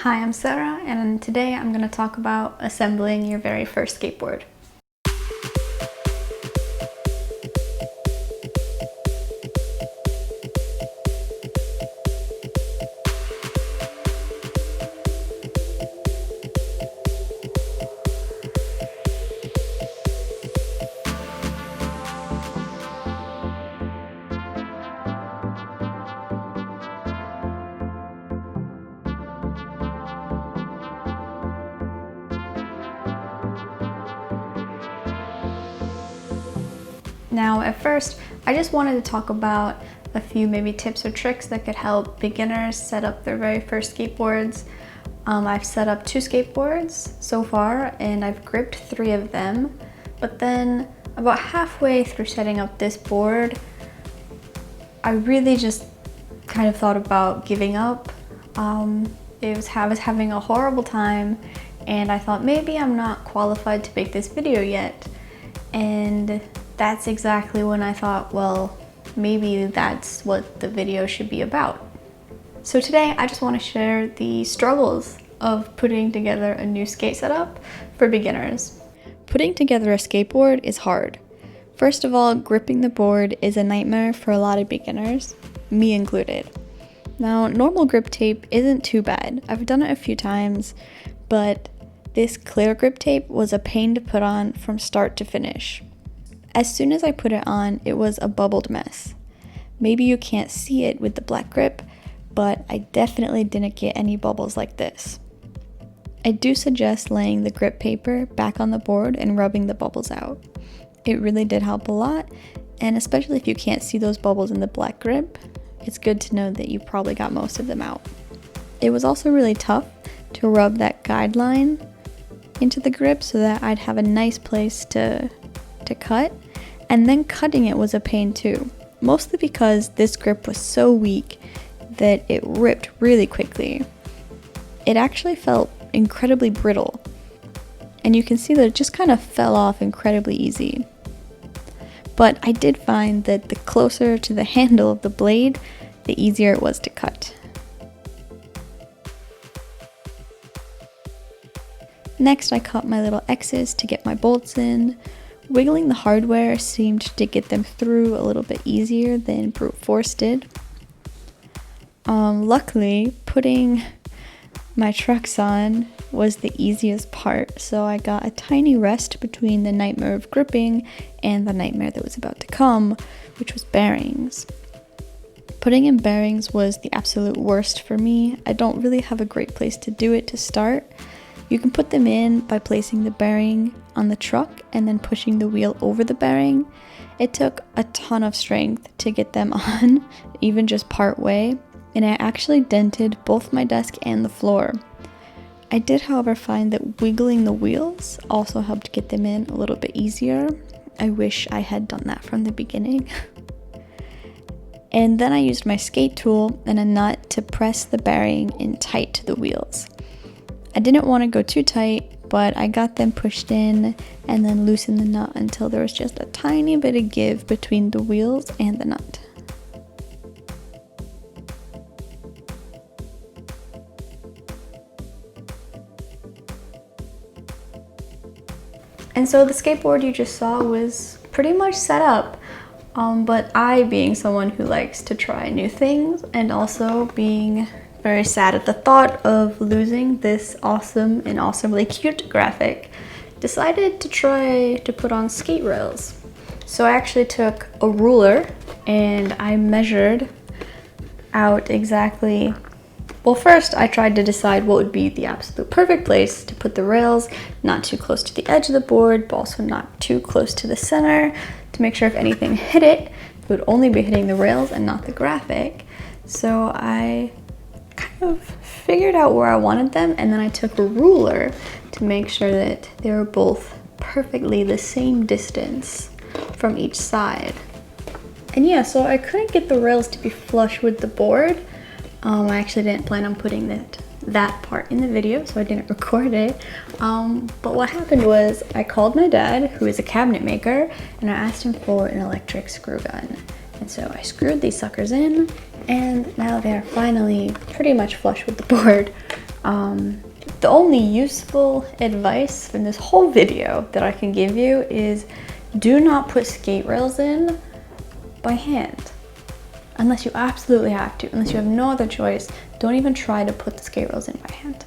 Hi, I'm Sarah, and today I'm going to talk about assembling your very first skateboard. Now, at first, I just wanted to talk about a few maybe tips or tricks that could help beginners set up their very first skateboards. I've set up 2 skateboards so far, and I've gripped 3 of them. But then about halfway through setting up this board, I really just kind of thought about giving up. I was having a horrible time, and I thought maybe I'm not qualified to make this video yet. And that's exactly when I thought, well, maybe that's what the video should be about. So today I just want to share the struggles of putting together a new skate setup for beginners. Putting together a skateboard is hard. First of all, gripping the board is a nightmare for a lot of beginners, me included. Now, normal grip tape isn't too bad. I've done it a few times, but this clear grip tape was a pain to put on from start to finish. As soon as I put it on, it was a bubbled mess. Maybe you can't see it with the black grip, but I definitely didn't get any bubbles like this. I do suggest laying the grip paper back on the board and rubbing the bubbles out. It really did help a lot, and especially if you can't see those bubbles in the black grip, it's good to know that you probably got most of them out. It was also really tough to rub that guideline into the grip so that I'd have a nice place to cut, and then cutting it was a pain too, mostly because this grip was so weak that it ripped really quickly. It actually felt incredibly brittle, and you can see that it just kind of fell off incredibly easy. But I did find that the closer to the handle of the blade, the easier it was to cut. Next, I cut my little X's to get my bolts in. Wiggling the hardware seemed to get them through a little bit easier than brute force did. Luckily, putting my trucks on was the easiest part, so I got a tiny rest between the nightmare of gripping and the nightmare that was about to come, which was bearings. Putting in bearings was the absolute worst for me. I don't really have a great place to do it to start. You can put them in by placing the bearing on the truck and then pushing the wheel over the bearing. It took a ton of strength to get them on, even just part way, and I actually dented both my desk and the floor. I did, however, find that wiggling the wheels also helped get them in a little bit easier. I wish I had done that from the beginning. And then I used my skate tool and a nut to press the bearing in tight to the wheels. I didn't want to go too tight, but I got them pushed in and then loosened the nut until there was just a tiny bit of give between the wheels and the nut. And so the skateboard you just saw was pretty much set up, but I, being someone who likes to try new things and also being very sad at the thought of losing this awesome and awesomely cute graphic, decided to try to put on skate rails. So I actually took a ruler and I measured out exactly, well, first I tried to decide what would be the absolute perfect place to put the rails, not too close to the edge of the board, but also not too close to the center, to make sure if anything hit it, it would only be hitting the rails and not the graphic. So I kind of figured out where I wanted them, and then I took a ruler to make sure that they were both perfectly the same distance from each side. And yeah, so I couldn't get the rails to be flush with the board. I actually didn't plan on putting that part in the video, so I didn't record it. But what happened was I called my dad, who is a cabinet maker, and I asked him for an electric screw gun. And so I screwed these suckers in, and now they're finally pretty much flush with the board. The only useful advice in this whole video that I can give you is do not put skate rails in by hand. Unless you absolutely have to, unless you have no other choice, don't even try to put the skate rails in by hand.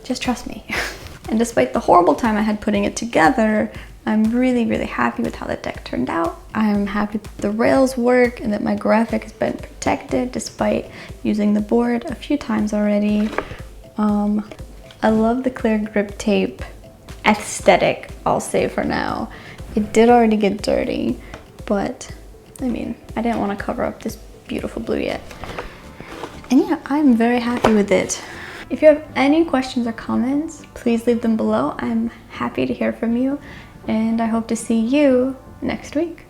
Just trust me. And despite the horrible time I had putting it together, I'm really, really happy with how the deck turned out. I'm happy that the rails work and that my graphic has been protected despite using the board a few times already. I love the clear grip tape aesthetic, I'll say for now. It did already get dirty, but I mean, I didn't want to cover up this beautiful blue yet. And yeah, I'm very happy with it. If you have any questions or comments, please leave them below. I'm happy to hear from you, and I hope to see you next week.